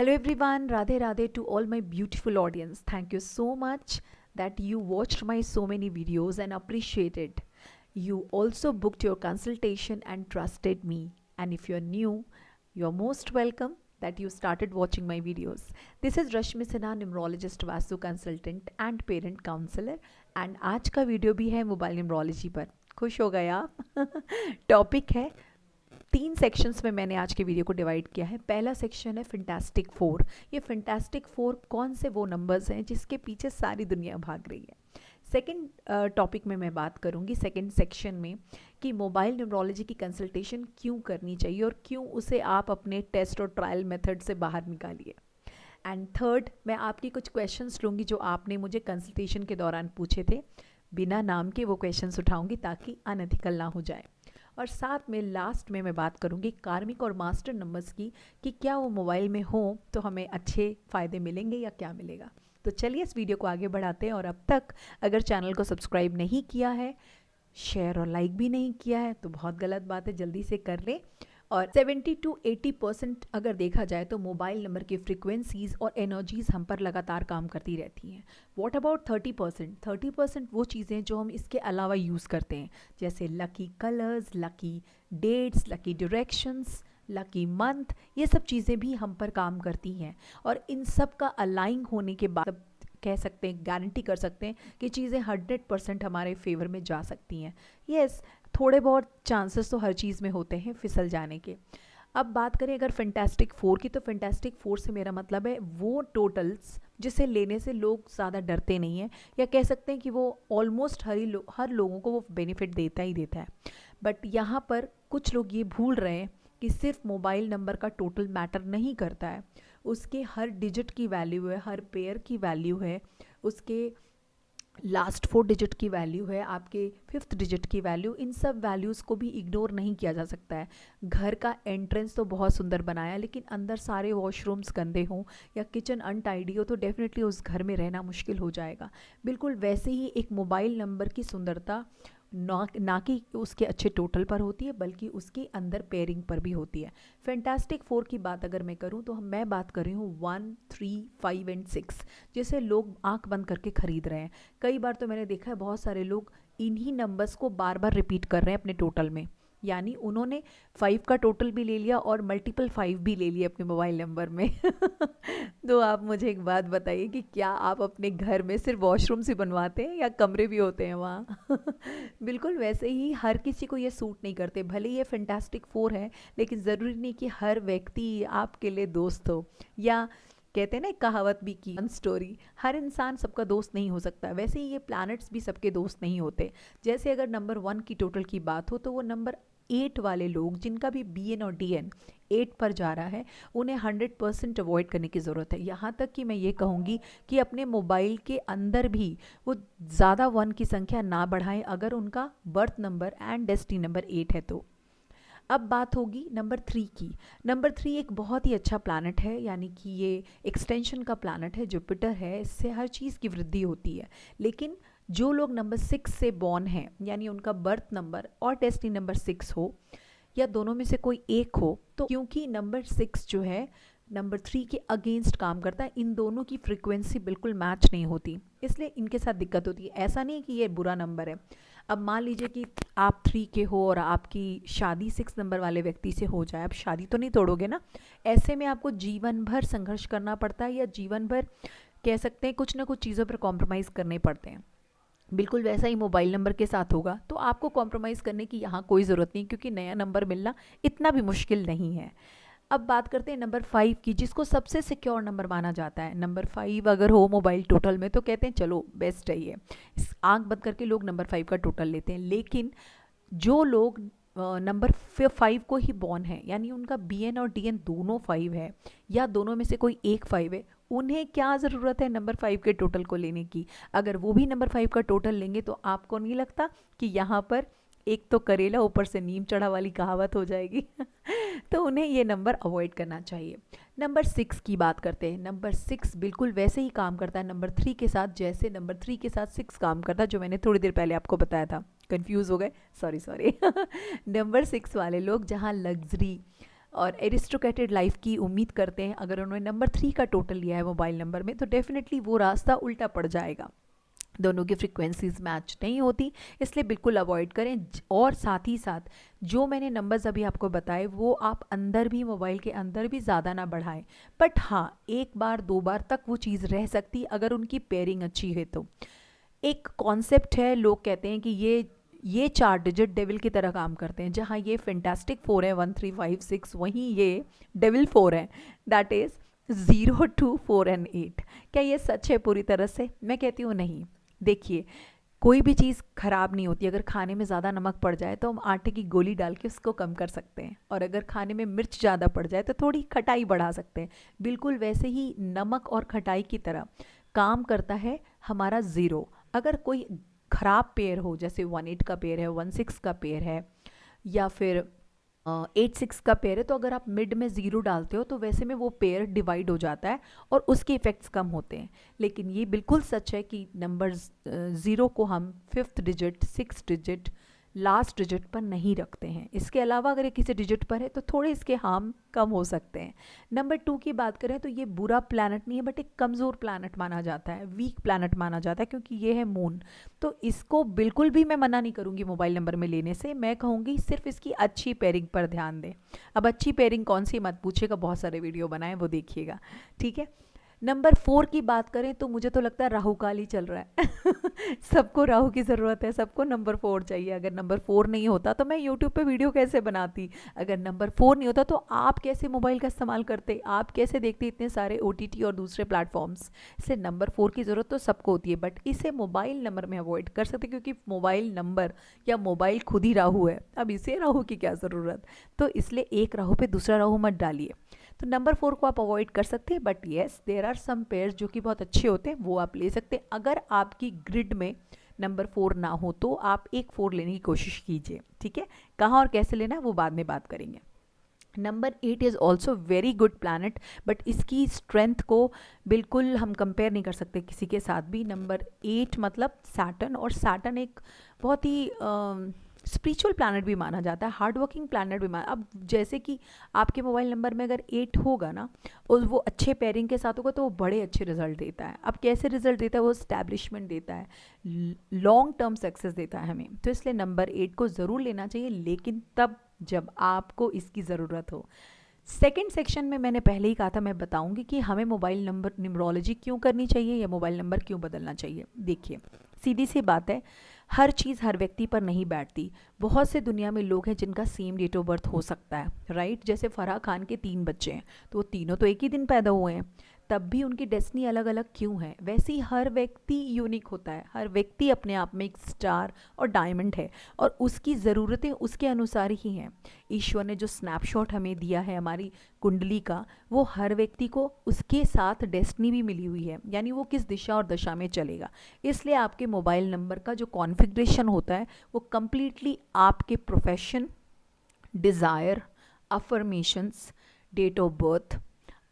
Hello everyone, Radhe Radhe to all my beautiful audience. Thank you so much that you watched my so many videos and appreciated. You also booked your consultation and trusted me. And if you're new, you're most welcome that you started watching my videos. This is Rashmi Sinha, numerologist, vastu consultant and parent counselor. And आज का video भी है mobile numerology पर. खुश हो गए आप? Topic है 3 सेक्शंस में मैंने आज के वीडियो को डिवाइड किया है. पहला सेक्शन है फैंटास्टिक 4. ये फैंटास्टिक 4 कौन से वो नंबर्स हैं जिसके पीछे सारी दुनिया भाग रही है. सेकंड टॉपिक में मैं बात करूंगी सेकंड सेक्शन में कि मोबाइल न्यूमरोलॉजी की कंसल्टेशन क्यों करनी चाहिए और क्यों उसे आप अपने टेस्ट और ट्रायल मेथड से बाहर निकालिए. एंड थर्ड, मैं आपकी कुछ क्वेश्चंस लूँगी जो आपने मुझे कंसल्टेशन के दौरान पूछे थे. बिना नाम के वो क्वेश्चंस उठाऊंगी ताकि अनएथिकल ना हो जाए. और साथ में लास्ट में मैं बात करूंगी कार्मिक और मास्टर नंबर्स की कि क्या वो मोबाइल में हो तो हमें अच्छे फ़ायदे मिलेंगे या क्या मिलेगा. तो चलिए इस वीडियो को आगे बढ़ाते हैं. और अब तक अगर चैनल को सब्सक्राइब नहीं किया है, शेयर और लाइक भी नहीं किया है तो बहुत गलत बात है, जल्दी से कर लें. और 70 to 80% अगर देखा जाए तो मोबाइल नंबर की फ्रिक्वेंसीज़ और एनर्जीज़ हम पर लगातार काम करती रहती हैं. What about 30%? 30% वो चीज़ें जो हम इसके अलावा यूज़ करते हैं, जैसे lucky colours, lucky dates, lucky directions, lucky month, ये सब चीज़ें भी हम पर काम करती हैं. और इन सब का अलाइन होने के बाद कह सकते हैं, गारंटी कर सकते हैं कि चीज़ें 100% हमारे फेवर में जा सकती हैं. यस, थोड़े बहुत चांसेस तो हर चीज़ में होते हैं फिसल जाने के. अब बात करें अगर फैंटास्टिक 4 की, तो फैंटास्टिक 4 से मेरा मतलब है वो टोटल्स जिसे लेने से लोग ज़्यादा डरते नहीं हैं, या कह सकते हैं कि वो ऑलमोस्ट हर लोगों को वो बेनिफिट देता ही देता है. बट यहाँ पर कुछ लोग ये भूल रहे हैं कि सिर्फ मोबाइल नंबर का टोटल मैटर नहीं करता है, उसके हर डिजिट की वैल्यू है, हर पेयर की वैल्यू है, उसके लास्ट 4 डिजिट की वैल्यू है, आपके 5th डिजिट की वैल्यू. इन सब वैल्यूज़ को भी इग्नोर नहीं किया जा सकता है. घर का एंट्रेंस तो बहुत सुंदर बनाया, लेकिन अंदर सारे वॉशरूम्स गंदे हों या किचन अनटाइडी हो तो डेफिनेटली उस घर में रहना मुश्किल हो जाएगा. बिल्कुल वैसे ही एक मोबाइल नंबर की सुंदरता ना कि उसके अच्छे टोटल पर होती है, बल्कि उसके अंदर पेयरिंग पर भी होती है. फैंटास्टिक 4 की बात अगर मैं करूं तो मैं बात कर रही हूँ 1, 3, 5 एंड 6, जिसे लोग आंख बंद करके ख़रीद रहे हैं. कई बार तो मैंने देखा है बहुत सारे लोग इन्हीं नंबर्स को बार बार रिपीट कर रहे हैं अपने टोटल में. यानी उन्होंने 5 का टोटल भी ले लिया और मल्टीपल 5 भी ले लिए अपने मोबाइल नंबर में. तो आप मुझे एक बात बताइए कि क्या आप अपने घर में सिर्फ वॉशरूम से बनवाते हैं या कमरे भी होते हैं वहाँ? बिल्कुल वैसे ही हर किसी को ये सूट नहीं करते. भले ये फैंटास्टिक 4 है, लेकिन ज़रूरी नहीं कि हर व्यक्ति आपके लिए दोस्त हो. या कहते हैं ना, एक कहावत भी की स्टोरी, हर इंसान सबका दोस्त नहीं हो सकता. वैसे ही ये प्लैनेट्स भी सबके दोस्त नहीं होते. जैसे अगर नंबर 1 की टोटल की बात हो तो वो नंबर 8 वाले लोग जिनका भी BN और DN 8 पर जा रहा है, उन्हें 100% अवॉइड करने की ज़रूरत है. यहाँ तक कि मैं ये कहूँगी कि अपने मोबाइल के अंदर भी वो ज़्यादा 1 की संख्या ना बढ़ाएं अगर उनका birth number and destiny number 8 है तो. अब बात होगी नंबर 3 की. नंबर 3 एक बहुत ही अच्छा प्लैनेट है, यानी कि ये एक्सटेंशन का प्लैनेट है, जुपिटर है. इससे हर चीज़ की वृद्धि होती है. लेकिन जो लोग नंबर 6 से बॉर्न हैं, यानी उनका बर्थ नंबर और डेस्टिनी नंबर 6 हो या दोनों में से कोई एक हो, तो क्योंकि नंबर 6 जो है नंबर 3 के अगेंस्ट काम करता है, इन दोनों की फ्रीक्वेंसी बिल्कुल मैच नहीं होती, इसलिए इनके साथ दिक्कत होती है. ऐसा नहीं कि ये बुरा नंबर है. अब मान लीजिए कि आप 3 के हो और आपकी शादी 6 नंबर वाले व्यक्ति से हो जाए, आप शादी तो नहीं तोड़ोगे ना. ऐसे में आपको जीवन भर संघर्ष करना पड़ता है, या जीवन भर कह सकते हैं कुछ ना कुछ चीज़ों पर कॉम्प्रोमाइज़ करने पड़ते हैं. बिल्कुल वैसा ही मोबाइल नंबर के साथ होगा, तो आपको कॉम्प्रोमाइज़ करने की यहाँ कोई ज़रूरत नहीं, क्योंकि नया नंबर मिलना इतना भी मुश्किल नहीं है. अब बात करते हैं नंबर 5 की, जिसको सबसे सिक्योर नंबर माना जाता है. नंबर 5 अगर हो मोबाइल टोटल में तो कहते हैं चलो बेस्ट है ये. आंख बंद करके लोग नंबर 5 का टोटल लेते हैं. लेकिन जो लोग नंबर 5 को ही बॉर्न है, यानी उनका BN और DN दोनों 5 है, या दोनों में से कोई एक 5 है, उन्हें क्या ज़रूरत है नंबर 5 के टोटल को लेने की. अगर वो भी नंबर 5 का टोटल लेंगे तो आपको नहीं लगता कि यहाँ पर एक तो करेला ऊपर से नीम चढ़ा वाली कहावत हो जाएगी. तो उन्हें ये नंबर अवॉइड करना चाहिए. नंबर 6 की बात करते हैं. नंबर 6 बिल्कुल वैसे ही काम करता है नंबर 3 के साथ, जैसे नंबर 3 के साथ 6 काम करता है, जो मैंने थोड़ी देर पहले आपको बताया था. कंफ्यूज हो गए, सॉरी. नंबर 6 वाले लोग जहाँ लग्जरी, और एरिस्टोक्रेटेड लाइफ की उम्मीद करते हैं। अगर उन्होंने नंबर 3 का टोटल लिया है मोबाइल नंबर में तो डेफिनेटली वो रास्ता उल्टा पड़ जाएगा, दोनों की फ्रीक्वेंसीज मैच नहीं होती, इसलिए बिल्कुल अवॉइड करें। और साथ ही साथ जो मैंने नंबर्स अभी आपको बताए वो आप अंदर भी, मोबाइल के अंदर भी ज़्यादा ना बढ़ाएं, बट हाँ एक बार 2 बार तक वो चीज़ रह सकती अगर उनकी पेयरिंग अच्छी है तो। एक कॉन्सेप्ट है, लोग कहते हैं कि ये 4 डिजिट डेविल की तरह काम करते हैं। जहाँ ये फैंटास्टिक 4 है 1 3 5 6, वहीं ये डेविल 4 है, दैट इज़ 0 2 4 एंड 8। क्या ये सच है पूरी तरह से? मैं कहती हूँ नहीं। देखिए, कोई भी चीज़ ख़राब नहीं होती। अगर खाने में ज़्यादा नमक पड़ जाए तो हम आटे की गोली डाल के उसको कम कर सकते हैं, और अगर खाने में मिर्च ज़्यादा पड़ जाए तो थोड़ी खटाई बढ़ा सकते हैं। बिल्कुल वैसे ही नमक और खटाई की तरह काम करता है हमारा ज़ीरो। अगर कोई ख़राब पेयर हो, जैसे 1 8 का पेयर है, 1 6 का पेयर है, या फिर 8 6 का पेयर है, तो अगर आप मिड में ज़ीरो डालते हो तो वैसे में वो पेयर डिवाइड हो जाता है और उसके इफ़ेक्ट्स कम होते हैं। लेकिन ये बिल्कुल सच है कि नंबर ज़ीरो को हम 5th digit, 6th digit, last digit पर नहीं रखते हैं। इसके अलावा अगर ये किसी डिजिट पर है तो थोड़े इसके हार्म कम हो सकते हैं। नंबर 2 की बात करें तो ये बुरा प्लैनेट नहीं है, बट एक कमज़ोर प्लैनेट माना जाता है, वीक प्लैनेट माना जाता है, क्योंकि ये है मून। तो इसको बिल्कुल भी मैं मना नहीं करूँगी मोबाइल नंबर में लेने से। मैं कहूँगी सिर्फ इसकी अच्छी पेयरिंग पर ध्यान दें। अब अच्छी पेयरिंग कौन सी मत पूछिएगा, बहुत सारे वीडियो बनाए वो देखिएगा, ठीक है। नंबर 4 की बात करें तो मुझे तो लगता है राहु काल ही चल रहा है सबको राहु की ज़रूरत है, सबको नंबर 4 चाहिए। अगर नंबर 4 नहीं होता तो मैं यूट्यूब पे वीडियो कैसे बनाती? अगर नंबर 4 नहीं होता तो आप कैसे मोबाइल का इस्तेमाल करते? आप कैसे देखते इतने सारे OTT और दूसरे प्लेटफॉर्म्स? इससे नंबर 4 की ज़रूरत तो सबको होती है, बट इसे मोबाइल नंबर में अवॉइड कर सकते, क्योंकि मोबाइल नंबर या मोबाइल खुद ही राहु है। अब इसे राहु की क्या ज़रूरत? तो इसलिए एक राहु पे दूसरा राहु मत डालिए। तो नंबर 4 को आप अवॉइड कर सकते हैं, but yes there are some pairs जो कि बहुत अच्छे होते हैं, वो आप ले सकते हैं। अगर आपकी ग्रिड में नंबर 4 ना हो तो आप एक 4 लेने की कोशिश कीजिए, ठीक है। कहाँ और कैसे लेना है वो बाद में बात करेंगे। Number 8 is also very good planet, but इसकी स्ट्रेंथ को बिल्कुल हम कंपेयर नहीं कर सकते किसी के साथ भी। नंबर 8 मतलब सैटर्न, और सैटर्न एक बहुत ही स्पिरिचुअल प्लैनेट भी माना जाता है, हार्ड वर्किंग प्लैनेट भी माना। अब जैसे कि आपके मोबाइल नंबर में अगर 8 होगा ना और वो अच्छे पेयरिंग के साथ होगा तो वो बड़े अच्छे रिजल्ट देता है। अब कैसे रिजल्ट देता है? वो स्टैब्लिशमेंट देता है, लॉन्ग टर्म सक्सेस देता है हमें। तो इसलिए नंबर 8 को ज़रूर लेना चाहिए, लेकिन तब जब आपको इसकी ज़रूरत हो। सेकेंड सेक्शन में मैंने पहले ही कहा था, मैं बताऊंगी कि हमें मोबाइल नंबर न्यूमरोलॉजी क्यों करनी चाहिए या मोबाइल नंबर क्यों बदलना चाहिए। देखिए, सीधी सी बात है, हर चीज़ हर व्यक्ति पर नहीं बैठती। बहुत से दुनिया में लोग हैं जिनका सेम डेट ऑफ बर्थ हो सकता है, राइट। जैसे फराह खान के 3 बच्चे हैं, तो वो तीनों तो एक ही दिन पैदा हुए हैं, तब भी उनकी डेस्टिनी अलग अलग क्यों है? वैसे ही हर व्यक्ति यूनिक होता है, हर व्यक्ति अपने आप में एक स्टार और डायमंड है, और उसकी ज़रूरतें उसके अनुसार ही हैं। ईश्वर ने जो स्नैपशॉट हमें दिया है हमारी कुंडली का, वो हर व्यक्ति को उसके साथ डेस्टिनी भी मिली हुई है, यानी वो किस दिशा और दशा में चलेगा। इसलिए आपके मोबाइल नंबर का जो कॉन्फ़िगरेशन होता है वो कम्प्लीटली आपके profession, desire, affirmations, date of birth,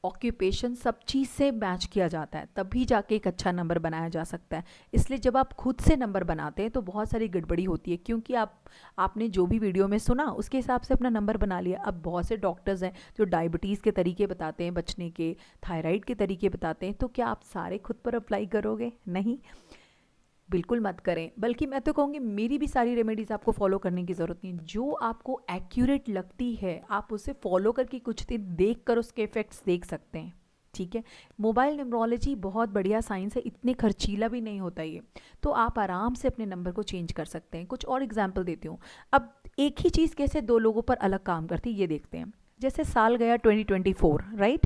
occupation, सब चीज़ से मैच किया जाता है, तभी जाके एक अच्छा नंबर बनाया जा सकता है। इसलिए जब आप खुद से नंबर बनाते हैं तो बहुत सारी गड़बड़ी होती है, क्योंकि आपने जो भी वीडियो में सुना उसके हिसाब से अपना नंबर बना लिया। अब बहुत से डॉक्टर्स हैं जो डायबिटीज़ के तरीके बताते हैं बचने के, थायराइड के तरीके बताते हैं, तो क्या आप सारे खुद पर अप्लाई करोगे? नहीं, बिल्कुल मत करें। बल्कि मैं तो कहूँगी मेरी भी सारी रेमेडीज़ आपको फॉलो करने की ज़रूरत नहीं। जो आपको एक्यूरेट लगती है आप उसे फॉलो करके कुछ दिन देख कर उसके इफ़ेक्ट्स देख सकते हैं, ठीक है। मोबाइल न्यूमरोलॉजी बहुत बढ़िया साइंस है, इतने खर्चीला भी नहीं होता ये, तो आप आराम से अपने नंबर को चेंज कर सकते हैं। कुछ और एग्जाम्पल देती हूँ। अब एक ही चीज़ कैसे 2 लोगों पर अलग काम करती है ये देखते हैं। जैसे साल गया 2024, राइट।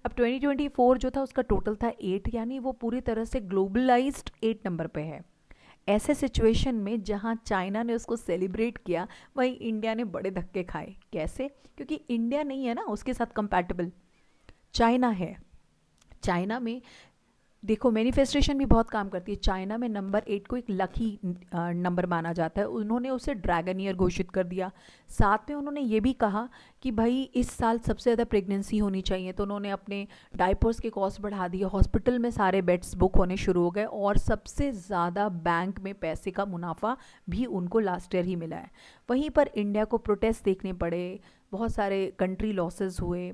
अब 2024 जो था उसका टोटल था 8, यानी वो पूरी तरह से ग्लोबलाइज्ड 8 नंबर पे है। ऐसे सिचुएशन में जहाँ चाइना ने उसको सेलिब्रेट किया, वहीं इंडिया ने बड़े धक्के खाए। कैसे? क्योंकि इंडिया नहीं है ना उसके साथ कंपैटिबल, चाइना है। चाइना में देखो मैनिफेस्टेशन भी बहुत काम करती है। चाइना में नंबर 8 को एक लकी नंबर माना जाता है, उन्होंने उसे ड्रैगन ईयर घोषित कर दिया। साथ में उन्होंने ये भी कहा कि भाई इस साल सबसे ज़्यादा प्रेगनेंसी होनी चाहिए, तो उन्होंने अपने डायपर्स के कॉस्ट बढ़ा दिए, हॉस्पिटल में सारे बेड्स बुक होने शुरू हो गए, और सबसे ज़्यादा बैंक में पैसे का मुनाफा भी उनको लास्ट ईयर ही मिला है। वहीं पर इंडिया को प्रोटेस्ट देखने पड़े, बहुत सारे कंट्री लॉसेस हुए,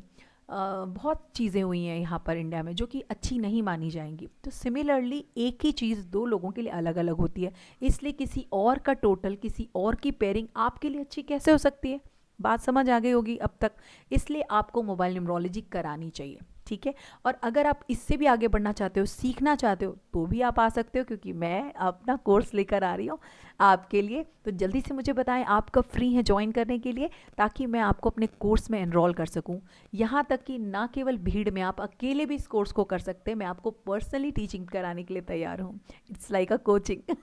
बहुत चीज़ें हुई हैं यहाँ पर इंडिया में जो कि अच्छी नहीं मानी जाएंगी। तो सिमिलरली एक ही चीज़ दो लोगों के लिए अलग अलग होती है, इसलिए किसी और का टोटल, किसी और की पेयरिंग आपके लिए अच्छी कैसे हो सकती है? बात समझ आ गई होगी अब तक। इसलिए आपको मोबाइल न्यूमरोलॉजी करानी चाहिए, ठीक है। और अगर आप इससे भी आगे बढ़ना चाहते हो, सीखना चाहते हो, तो भी आप आ सकते हो, क्योंकि मैं अपना कोर्स लेकर आ रही हूँ आपके लिए। तो जल्दी से मुझे बताएं आप कब फ्री हैं ज्वाइन करने के लिए, ताकि मैं आपको अपने कोर्स में एनरोल कर सकूं। यहाँ तक कि ना केवल भीड़ में, आप अकेले भी इस कोर्स को कर सकते हैं। मैं आपको पर्सनली टीचिंग कराने के लिए तैयार हूँ। It's like a coaching.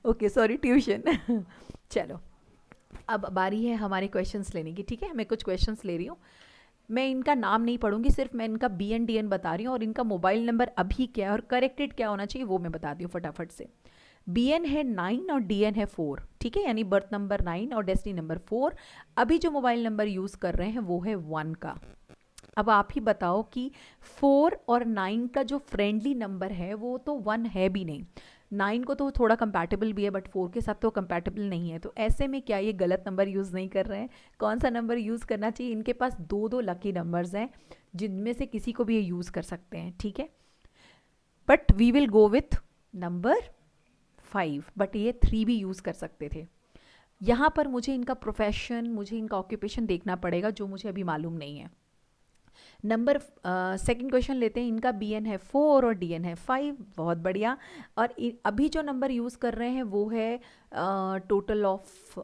Okay, sorry, tuition. चलो, अब बारी है हमारे क्वेश्चंस लेने की, ठीक है। मैं कुछ क्वेश्चंस ले रही हूँ, मैं इनका नाम नहीं पढ़ूंगी, सिर्फ मैं इनका BN DN बता रही हूँ, और इनका मोबाइल नंबर अभी क्या है और करेक्टेड क्या होना चाहिए वो मैं बताती हूँ फटाफट से। BN है 9 और DN है 4, ठीक है, यानी बर्थ नंबर 9 और डेस्टिनी नंबर 4। अभी जो मोबाइल नंबर यूज़ कर रहे हैं वो है 1 का। अब आप ही बताओ कि 4 और 9 का जो फ्रेंडली नंबर है वो तो 1 है भी नहीं, 9 को तो थोड़ा कंपैटिबल भी है, बट 4 के साथ तो कंपैटिबल नहीं है। तो ऐसे में क्या ये गलत नंबर यूज़ नहीं कर रहे हैं? कौन सा नंबर यूज़ करना चाहिए? इनके पास दो दो लकी नंबर्स हैं, जिनमें से किसी को भी ये यूज़ कर सकते हैं, ठीक है। But we will go with number 5, but ये 3 भी यूज़ कर सकते थे। यहाँ पर मुझे इनका प्रोफेशन, मुझे इनका ऑक्यूपेशन देखना पड़ेगा, जो मुझे अभी मालूम नहीं है। नंबर सेकंड क्वेश्चन लेते हैं। इनका BN है 4 और DN है 5, बहुत बढ़िया। और अभी जो नंबर यूज़ कर रहे हैं वो है टोटल ऑफ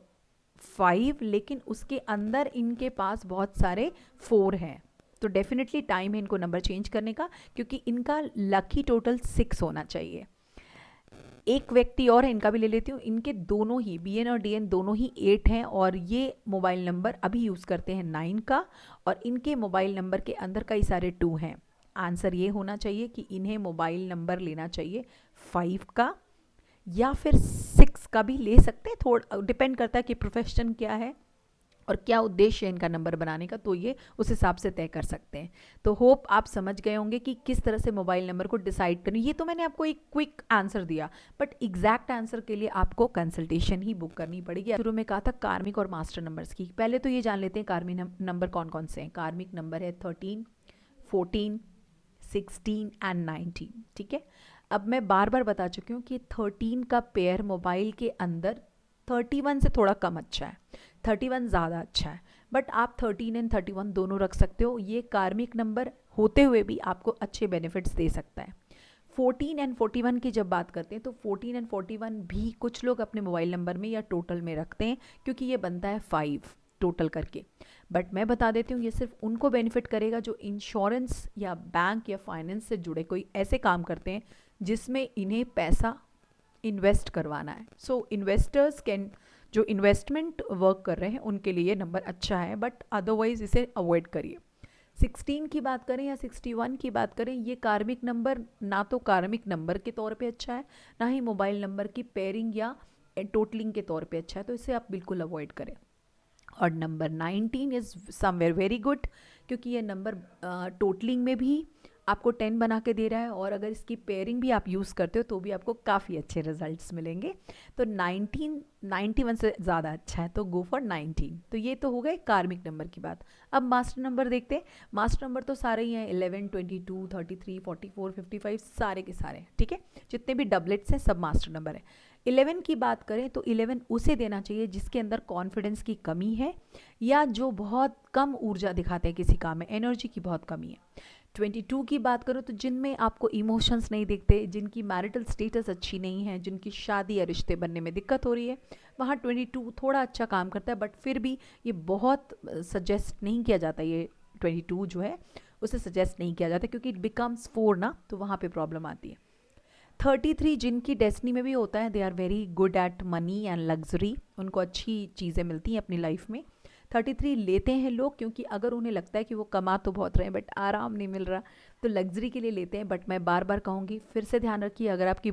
5, लेकिन उसके अंदर इनके पास बहुत सारे 4 हैं, तो डेफिनेटली टाइम है इनको नंबर चेंज करने का, क्योंकि इनका लकी टोटल 6 होना चाहिए। एक व्यक्ति और है, इनका भी ले लेती हूँ। इनके दोनों ही BN और DN दोनों ही 8 हैं, और ये मोबाइल नंबर अभी यूज़ करते हैं 9 का, और इनके मोबाइल नंबर के अंदर कई सारे 2 हैं। आंसर ये होना चाहिए कि इन्हें मोबाइल नंबर लेना चाहिए 5 का, या फिर 6 का भी ले सकते हैं, थोड़ा डिपेंड करता है कि प्रोफेशन क्या है और क्या उद्देश्य है इनका नंबर बनाने का, तो ये उस हिसाब से तय कर सकते हैं। तो होप आप समझ गए होंगे कि किस तरह से मोबाइल नंबर को डिसाइड करनी। ये तो मैंने आपको एक क्विक आंसर दिया, बट एग्जैक्ट आंसर के लिए आपको कंसल्टेशन ही बुक करनी पड़ेगी। शुरू में कहा था कार्मिक और मास्टर नंबर्स की, पहले तो ये जान लेते हैं कार्मिक नंबर कौन कौन से हैं। कार्मिक नंबर है 13, 14, 16 एंड 19, ठीक है। अब मैं बार बार बता चुकी हूँ कि 13 का पेयर मोबाइल के अंदर 31 से थोड़ा कम अच्छा है, 31 ज़्यादा अच्छा है, बट आप 13 एंड 31 दोनों रख सकते हो। ये कार्मिक नंबर होते हुए भी आपको अच्छे बेनिफिट्स दे सकता है। 14 एंड 41 की जब बात करते हैं, तो 14 एंड 41 भी कुछ लोग अपने मोबाइल नंबर में या टोटल में रखते हैं, क्योंकि ये बनता है 5 टोटल करके। बट मैं बता देती हूँ, ये सिर्फ उनको बेनिफिट करेगा जो इंश्योरेंस या बैंक या फाइनेंस से जुड़े कोई ऐसे काम करते हैं जिसमें इन्हें पैसा इन्वेस्ट करवाना है। सो इन्वेस्टर्स कैन, जो इन्वेस्टमेंट वर्क कर रहे हैं उनके लिए ये नंबर अच्छा है, बट अदरवाइज इसे अवॉइड करिए। 16 की बात करें या 61 की बात करें, ये कार्मिक नंबर ना तो कार्मिक नंबर के तौर पे अच्छा है, ना ही मोबाइल नंबर की पेयरिंग या टोटलिंग के तौर पे अच्छा है, तो इसे आप बिल्कुल अवॉइड करें। और number 19 is somewhere very good, क्योंकि ये नंबर टोटलिंग में भी आपको 10 बना के दे रहा है, और अगर इसकी पेयरिंग भी आप यूज़ करते हो तो भी आपको काफ़ी अच्छे रिजल्ट्स मिलेंगे। तो 19 91 से ज़्यादा अच्छा है, तो गो फॉर 19। तो ये तो हो गए कार्मिक नंबर की बात। अब मास्टर नंबर देखते हैं। मास्टर नंबर तो सारे ही हैं, 11, 22, 33, 44, 55, सारे के सारे, ठीक है। जितने भी डबलेट्स हैं सब मास्टर नंबर है। 11 की बात करें तो 11 उसे देना चाहिए जिसके अंदर कॉन्फिडेंस की कमी है, या जो बहुत कम ऊर्जा दिखाते हैं किसी काम में, एनर्जी की बहुत कमी है। 22 की बात करो तो जिनमें आपको इमोशंस नहीं दिखते, जिनकी मैरिटल स्टेटस अच्छी नहीं है, जिनकी शादी या रिश्ते बनने में दिक्कत हो रही है, वहाँ 22 थोड़ा अच्छा काम करता है, बट फिर भी ये बहुत सजेस्ट नहीं किया जाता। ये 22 जो है उसे सजेस्ट नहीं किया जाता, क्योंकि इट बिकम्स 4 ना, तो वहाँ पे प्रॉब्लम आती है। 33 जिनकी डेस्टिनी में भी होता है, they are very good at money and luxury, उनको अच्छी चीज़ें मिलती हैं अपनी लाइफ में। 33 लेते हैं लोग क्योंकि अगर उन्हें लगता है कि वो कमा तो बहुत रहे हैं बट आराम नहीं मिल रहा, तो लग्जरी के लिए लेते हैं। बट मैं बार बार कहूँगी, फिर से ध्यान रखिए, अगर आपकी